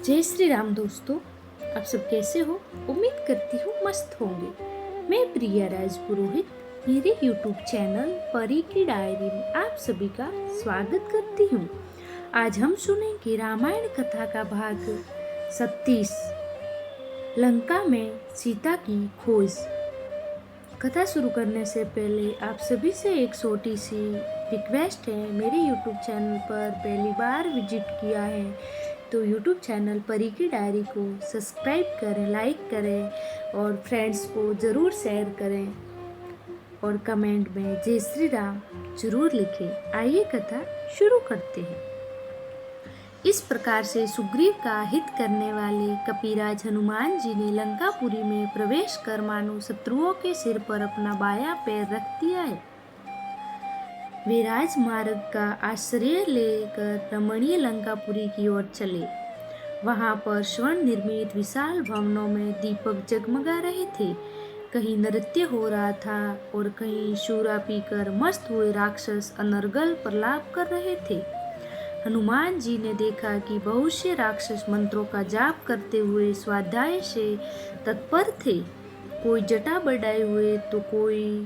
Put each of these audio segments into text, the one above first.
जय श्री राम दोस्तों। आप सब कैसे हो? उम्मीद करती हूँ मस्त होंगे। मैं प्रिया राज पुरोहित मेरे YouTube चैनल परी की डायरी में आप सभी का स्वागत करती हूँ। आज हम सुनेंगे रामायण कथा का भाग 37, लंका में सीता की खोज। कथा शुरू करने से पहले आप सभी से एक छोटी सी रिक्वेस्ट है। मेरे YouTube चैनल पर पहली बार विजिट किया है तो YouTube चैनल परी की डायरी को सब्सक्राइब करें, लाइक करें और फ्रेंड्स को ज़रूर शेयर करें और कमेंट में जय श्री राम जरूर लिखें। आइए कथा शुरू करते हैं। इस प्रकार से सुग्रीव का हित करने वाले कपिराज हनुमान जी ने लंकापुरी में प्रवेश कर मानो शत्रुओं के सिर पर अपना बायां पैर रख दिया है। वे राजमार्ग का आश्रय लेकर रमणीय लंकापुरी की ओर चले। वहां पर स्वर्ण निर्मित विशाल भवनों में दीपक जगमगा रहे थे। कहीं नृत्य हो रहा था और कहीं शूरा पीकर मस्त हुए राक्षस अनर्गल प्रलाप कर रहे थे। हनुमान जी ने देखा कि बहुत से राक्षस मंत्रों का जाप करते हुए स्वाध्याय से तत्पर थे। कोई जटा बढ़ाए हुए तो कोई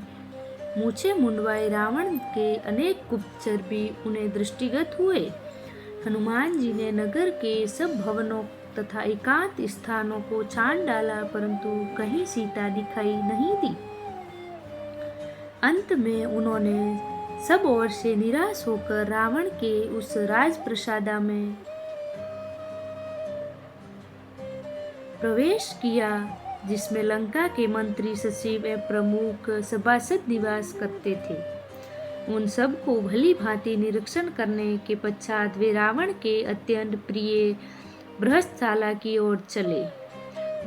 मूछे मुंडवाए रावण के अनेक गुप्तचर भी उन्हें दृष्टिगत हुए। हनुमान जी ने नगर के सब भवनों तथा एकांत स्थानों को छान डाला परंतु कहीं सीता दिखाई नहीं दी। अंत में उन्होंने सब ओर से निराश होकर रावण के उस राजप्रासाद में प्रवेश किया जिसमें लंका के मंत्री, सचिव एवं प्रमुख सभासद निवास करते थे। उन सब को भली भांति निरीक्षण करने के पश्चात वे रावण के अत्यंत प्रिय बृहस्पतिशाला की ओर चले।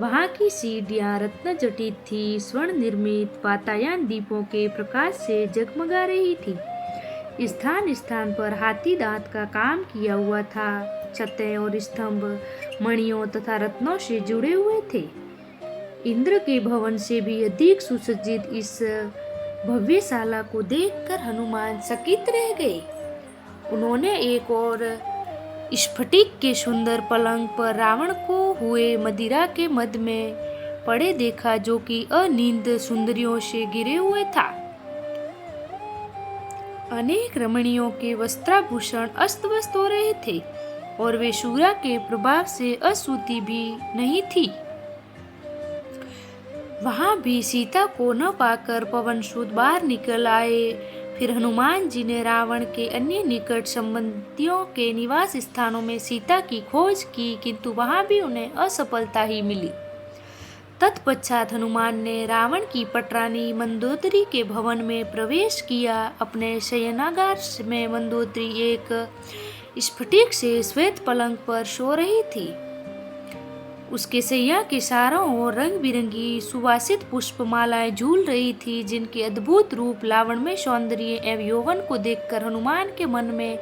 वहां की सीढ़ियां रत्न जटित थी, स्वर्ण निर्मित वातायन दीपों के प्रकाश से जगमगा रही थी। स्थान स्थान पर हाथी दांत का काम किया हुआ था। छतें और स्तंभ मणियों तथा रत्नों से जुड़े हुए थे। इंद्र के भवन से भी अधिक सुसज्जित इस भव्यशाला को देखकर हनुमान चकित रह गए। उन्होंने एक और स्फटिक के सुंदर पलंग पर रावण को हुए मदिरा के मद में पड़े देखा, जो कि अनिंद सुंदरियों से घिरे हुए था। अनेक रमणियों के वस्त्राभूषण अस्त व्यस्त हो रहे थे और वे शूरा के प्रभाव से असूती भी नहीं थी। वहां भी सीता को न पाकर पवनसुत बाहर निकल आए। फिर हनुमान जी ने रावण के अन्य निकट संबंधियों के निवास स्थानों में सीता की खोज की किंतु वहां भी उन्हें असफलता ही मिली। तत्पश्चात हनुमान ने रावण की पटरानी मंदोदरी के भवन में प्रवेश किया। अपने शयनागार में मंदोदरी एक स्फटिक से श्वेत पलंग पर सो रही थी। उसके शैया के चारों ओर रंग बिरंगी सुवासित पुष्पमालाएं झूल रही थी, जिनके अद्भुत रूप, लावण्य, सौंदर्य एवं यौवन को देखकर हनुमान के मन में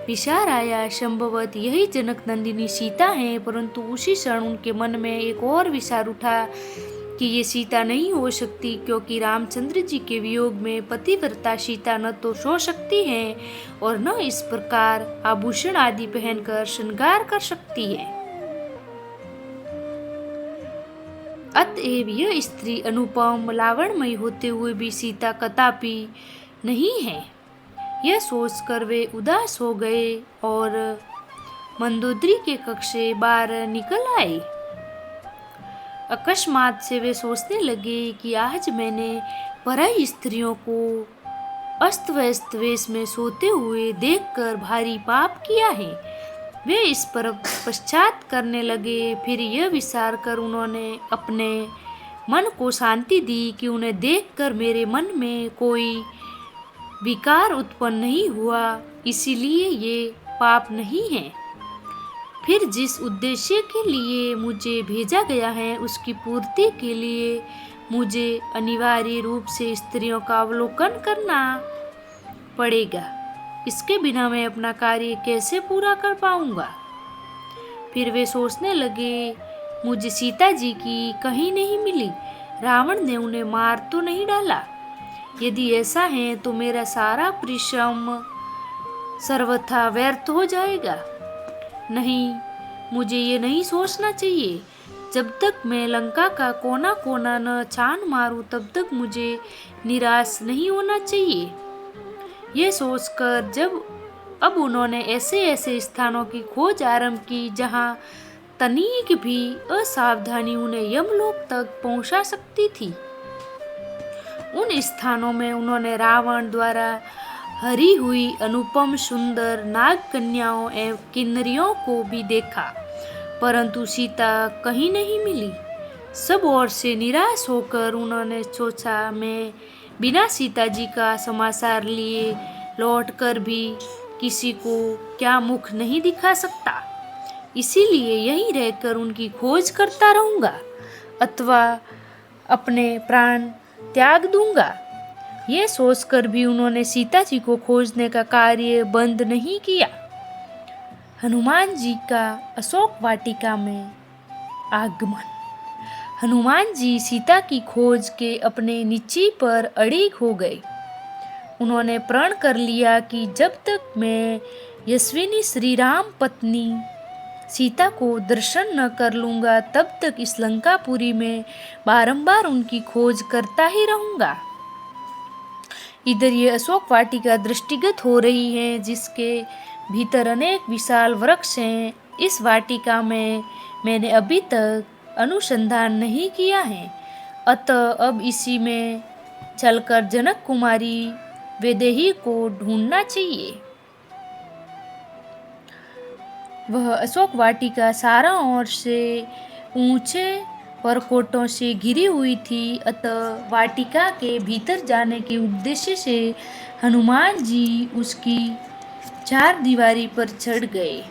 विचार आया, संभवत यही जनक नंदिनी सीता है। परंतु उसी क्षण उनके मन में एक और विचार उठा कि ये सीता नहीं हो सकती, क्योंकि रामचंद्र जी के वियोग में पतिव्रता सीता न तो सो सकती है और न इस प्रकार आभूषण आदि पहनकर श्रृंगार कर सकती है। अतएव यह स्त्री अनुपम लावण्यमयी होते हुए भी सीता कदापि नहीं है। यह सोचकर वे उदास हो गए और मंदोदरी के कक्ष से बाहर निकल आए। अकस्मात से वे सोचने लगे कि आज मैंने पराई स्त्रियों को अस्त व्यस्त वेश में सोते हुए देखकर भारी पाप किया है। वे इस पर पश्चात करने लगे। फिर यह विचार कर उन्होंने अपने मन को शांति दी कि उन्हें देखकर मेरे मन में कोई विकार उत्पन्न नहीं हुआ, इसीलिए ये पाप नहीं है। फिर जिस उद्देश्य के लिए मुझे भेजा गया है उसकी पूर्ति के लिए मुझे अनिवार्य रूप से स्त्रियों का अवलोकन करना पड़ेगा। इसके बिना मैं अपना कार्य कैसे पूरा कर पाऊंगा। फिर वे सोचने लगे, मुझे सीता जी की कहीं नहीं मिली। रावण ने उन्हें मार तो नहीं डाला। यदि ऐसा है तो मेरा सारा परिश्रम सर्वथा व्यर्थ हो जाएगा। नहीं मुझे ये नहीं सोचना चाहिए। जब तक मैं लंका का कोना कोना न छान मारूं तब तक मुझे निराश नहीं होना चाहिए। ये सोचकर जब अब उन्होंने ऐसे ऐसे स्थानों की खोज आरंभ की जहां तनिक भी असावधानी उन्हें यमलोक तक पहुंचा सकती थी। उन स्थानों में उन्होंने रावण द्वारा हरी हुई अनुपम सुंदर नाग कन्याओं एवं किन्नरियों को भी देखा, परंतु सीता कहीं नहीं मिली। सब ओर से निराश होकर उन्होंने सोचा, मैं बिना सीता जी का समाचार लिए लौटकर भी किसी को क्या मुख नहीं दिखा सकता, इसीलिए यहीं रहकर उनकी खोज करता रहूंगा अथवा अपने प्राण त्याग दूंगा। ये सोचकर भी उन्होंने सीता जी को खोजने का कार्य बंद नहीं किया। हनुमान जी का अशोक वाटिका में आगमन। हनुमान जी सीता की खोज के अपने निश्चय पर अड़िग हो गए। उन्होंने प्रण कर लिया कि जब तक मैं यशस्विनी श्री राम पत्नी सीता को दर्शन न कर लूंगा तब तक इस लंकापुरी में बारंबार उनकी खोज करता ही रहूंगा। इधर ये अशोक वाटिका दृष्टिगत हो रही है, जिसके भीतर अनेक विशाल वृक्ष हैं। इस वाटिका में मैंने अभी तक अनुसंधान नहीं किया है, अतः अब इसी में चलकर जनक कुमारी वैदेही को ढूंढना चाहिए। वह अशोक वाटिका चारों ओर से ऊंचे परकोटों से घिरी हुई थी, अतः वाटिका के भीतर जाने के उद्देश्य से हनुमान जी उसकी चार दीवारी पर चढ़ गए।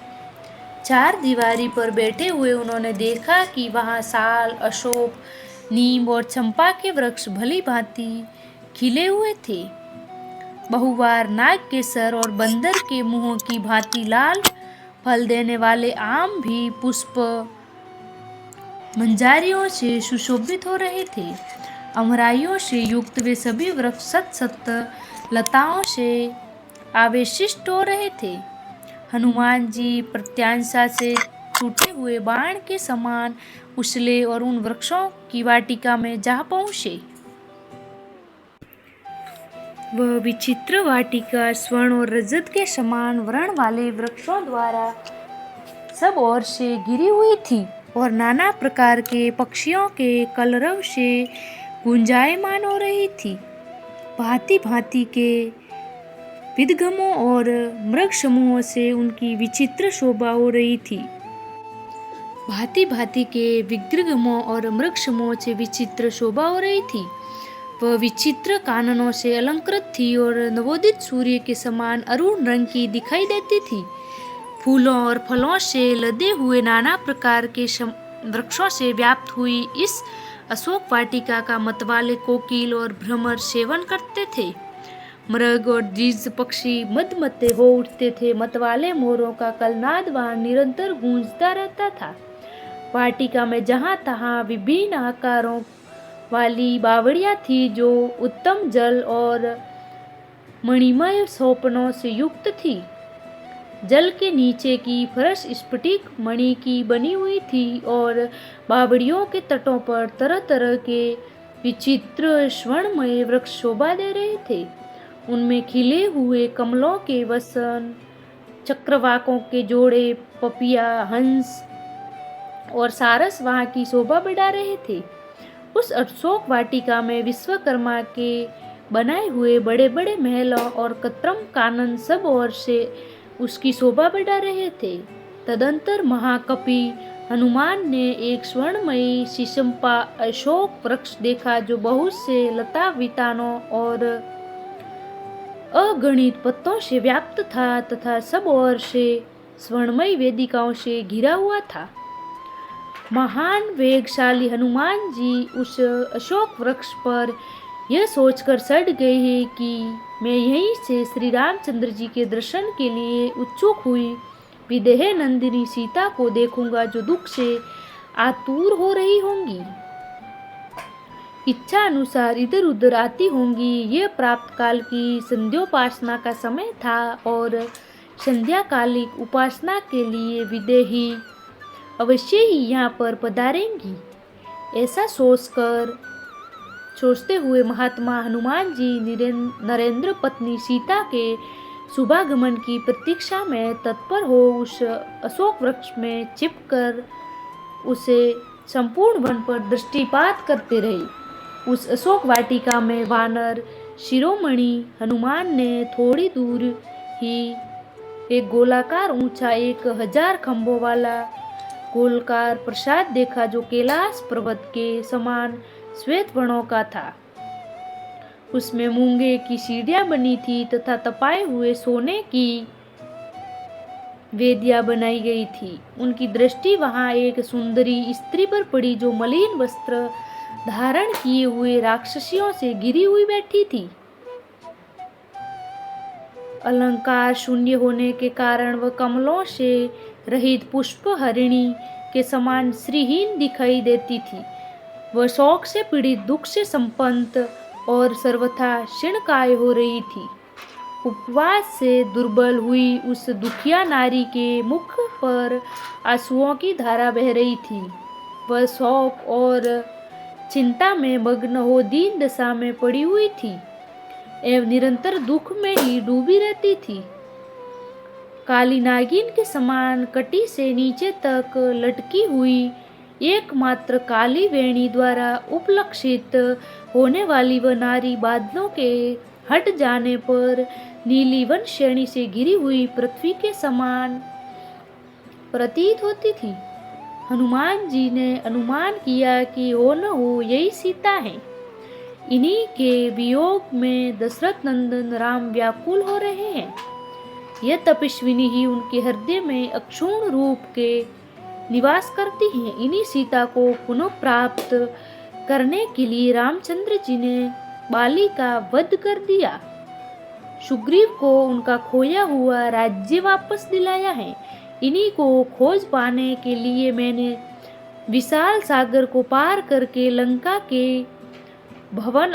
चार दीवारी पर बैठे हुए उन्होंने देखा कि वहाँ साल, अशोक, नीम और चंपा के वृक्ष भली भांति खिले हुए थे। बहुवार नाग के सर और बंदर के मुंहों की भांति लाल फल देने वाले आम भी पुष्प मंजारियों से सुशोभित हो रहे थे। अमराइयों से युक्त वे सभी वृक्ष सत सत लताओं से आवेशिष्ट हो रहे थे। हनुमान जी प्रत्यांशा से टूटे हुए बाण के समान उछले और उन वृक्षों की वाटिका में जा पहुंचे। वह विचित्र वाटिका स्वर्ण और रजत के समान वर्ण वाले वृक्षों द्वारा सब ओर से घिरी हुई थी और नाना प्रकार के पक्षियों के कलरव से गुंजायमान हो रही थी। भांति भांति के विदगमों और मृग समूहों से उनकी विचित्र शोभा हो रही थी। भांति भांति के विग्रगमों और मृग समूहों से विचित्र शोभा हो रही थी। वह विचित्र काननों से अलंकृत थी और नवोदित सूर्य के समान अरुण रंग की दिखाई देती थी। फूलों और फलों से लदे हुए नाना प्रकार के वृक्षों से व्याप्त हुई इस अशोक वाटिका का मतवाले कोकिल और भ्रमर सेवन करते थे। मृग और द्विज पक्षी मदमत्ते हो उठते थे। मतवाले मोरों का कलनाद वहां निरंतर गूंजता रहता था। वाटिका में जहां तहां विभिन्न आकारों वाली बावड़ियां थी, जो उत्तम जल और मणिमय सोपनों से युक्त थी। जल के नीचे की फर्श स्फटिक मणि की बनी हुई थी और बावड़ियों के तटों पर तरह तरह के विचित्र स्वर्णमय वृक्ष शोभा दे रहे थे। उनमें खिले हुए कमलों के वसन, चक्रवाकों के जोड़े, पपिया, हंस और सारस वहां की शोभा बढ़ा रहे थे। उस अशोक वाटिका में विश्वकर्मा के बनाए हुए बड़े बड़े महलों और कृत्रिम कानन सब ओर से उसकी शोभा बढ़ा रहे थे। तदंतर महाकपि हनुमान ने एक स्वर्णमयी शीशमपा अशोक वृक्ष देखा, जो बहुत से लता वितानों और अगणित पत्तों से व्याप्त था तथा सब ओर से स्वर्णमयी वेदिकाओं से घिरा हुआ था। महान वेगशाली हनुमान जी उस अशोक वृक्ष पर यह सोचकर चढ़ गए हैं कि मैं यहीं से श्री रामचंद्र जी के दर्शन के लिए उत्सुक हुई विदेह नंदिनी सीता को देखूंगा, जो दुख से आतुर हो रही होंगी, इच्छा अनुसार इधर उधर आती होंगी। यह प्राप्त काल की संध्योपासना का समय था और संध्याकालिक उपासना के लिए विदेही अवश्य ही यहाँ पर पधारेंगी। ऐसा सोचते हुए महात्मा हनुमान जी नरेंद्र पत्नी सीता के शुभागमन की प्रतीक्षा में तत्पर हो उस अशोक वृक्ष में छिपकर उसे संपूर्ण वन पर दृष्टिपात करते रहे। उस अशोक वाटिका में वानर शिरोमणि हनुमान ने थोड़ी दूर ही एक गोलाकार ऊंचा 1000 खंभों वाला गोलकार प्रसाद देखा, जो कैलाश पर्वत के समान श्वेत वर्णों का था। उसमें मूंगे की सीढ़ियां बनी थी तथा तपाए हुए सोने की वेदियां बनाई गई थी। उनकी दृष्टि वहां एक सुंदरी स्त्री पर पड़ी, जो मलिन वस्त्र धारण किए हुए राक्षसियों से घिरी हुई बैठी थी। अलंकार शून्य होने के कारण वह कमलों से रहित पुष्प हरिणी के समान श्रीहीन दिखाई देती थी। वह शोक से पीड़ित, दुख से संपन्न और सर्वथा क्षीणकाय हो रही थी। उपवास से दुर्बल हुई उस दुखिया नारी के मुख पर आंसुओं की धारा बह रही थी। वह शोक और चिंता में मग्न हो दीन दशा में पड़ी हुई थी एवं निरंतर दुख में ही डूबी रहती थी। काली नागिन के समान कटी से नीचे तक लटकी हुई एकमात्र काली वेणी द्वारा उपलक्षित होने वाली वह नारी बादलों के हट जाने पर नीली वन श्रेणी से घिरी हुई पृथ्वी के समान प्रतीत होती थी। हनुमान जी ने अनुमान किया कि हो न हो यही सीता है। इन्हीं के वियोग में दशरथ नंदन राम व्याकुल हो रहे हैं। यह तपस्विनी ही उनके हृदय में अक्षुण्ण रूप के निवास करती हैं। इन्हीं सीता को पुनः प्राप्त करने के लिए रामचंद्र जी ने बाली का वध कर दिया। सुग्रीव को उनका खोया हुआ राज्य वापस दिलाया है। इन्हीं को खोज पाने के लिए मैंने विशाल सागर को पार करके लंका के भवन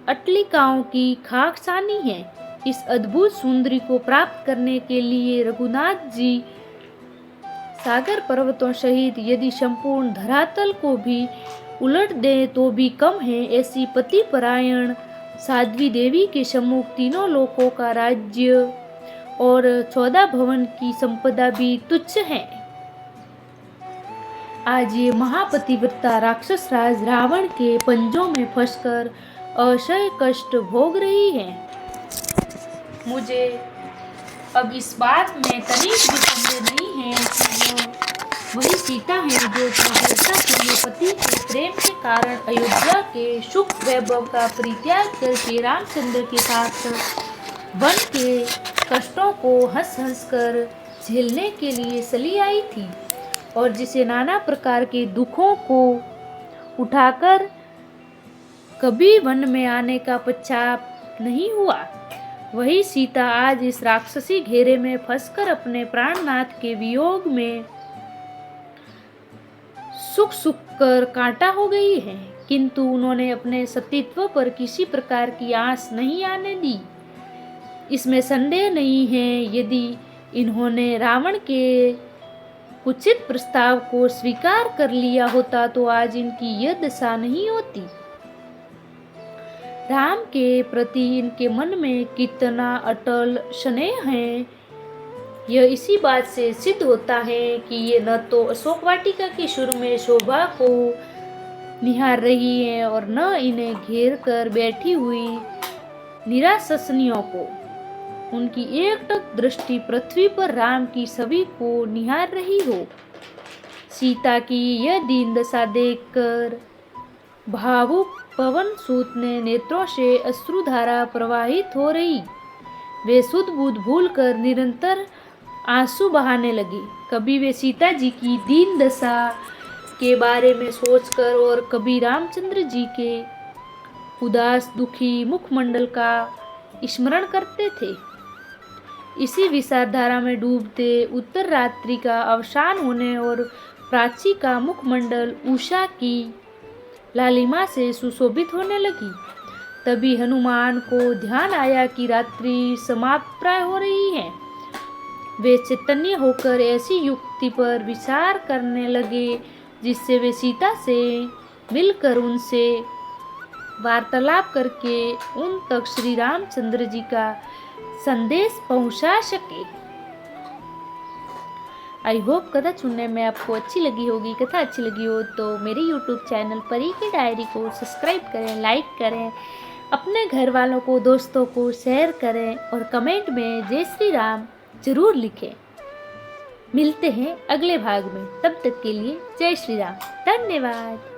अट्लिकाओं की खाक सानी है। इस अद्भुत सुंदरी को प्राप्त करने के लिए रघुनाथ जी सागर पर्वतों सहित यदि संपूर्ण धरातल को भी उलट दें तो भी कम है। ऐसी पति परायण साध्वी देवी के सम्मुख तीनों लोकों का राज्य और 14 भवन की संपदा भी तुच्छ है। आज ये महापतिव्रता राक्षस राज रावण के पंजों में फंसकर असह्य कष्ट भोग रही है। मुझे अब इस बात में तनिक भी संदेह नहीं है कि वही सीता है जो अपने पति के प्रेम के कारण अयोध्या के सुख वैभव का परित्याग करके रामचंद्र के साथ वन के कष्टों को हंस हंस कर झेलने के लिए चली आई थी और जिसे नाना प्रकार के दुखों को उठाकर कभी वन में आने का पश्चाताप नहीं हुआ। वही सीता आज इस राक्षसी घेरे में फंसकर अपने प्राणनाथ के वियोग में सुख सुख कर कांटा हो गई है, किंतु उन्होंने अपने सतीत्व पर किसी प्रकार की आस नहीं आने दी। इसमें संदेह नहीं है, यदि इन्होंने रावण के कुचित प्रस्ताव को स्वीकार कर लिया होता तो आज इनकी यह दशा नहीं होती। राम के प्रति इनके मन में कितना अटल स्नेह है, यह इसी बात से सिद्ध होता है कि ये न तो अशोक वाटिका की सुरम्य शोभा को निहार रही है और न इन्हें घेर कर बैठी हुई निराशसनियों को। उनकी एकटक दृष्टि पृथ्वी पर राम की छवि को निहार रही हो। सीता की यह दीन दशा देखकर भावुक पवन सूत ने नेत्रों से अश्रुधारा प्रवाहित हो रही। वे सुध बुध भूल कर निरंतर आंसू बहाने लगे। कभी वे सीता जी की दीन दशा के बारे में सोचकर और कभी रामचंद्र जी के उदास दुखी मुखमंडल का स्मरण करते थे। इसी विचारधारा में डूबते उत्तर रात्रि का अवसान होने और प्राची का मुखमंडल उषा की लालिमा से सुशोभित होने लगी। तभी हनुमान को ध्यान आया कि रात्रि समाप्त प्राय हो रही है। वे चैतन्य होकर ऐसी युक्ति पर विचार करने लगे जिससे वे सीता से मिलकर उनसे वार्तालाप करके उन तक श्री रामचंद्र जी का संदेश पहुंचा सके। आई होप कथा सुनने में आपको अच्छी लगी होगी। कथा अच्छी लगी हो तो मेरे यूट्यूब चैनल परी की डायरी को सब्सक्राइब करें, लाइक करें, अपने घर वालों को, दोस्तों को शेयर करें और कमेंट में जय श्री राम जरूर लिखें। मिलते हैं अगले भाग में, तब तक के लिए जय श्री राम। धन्यवाद।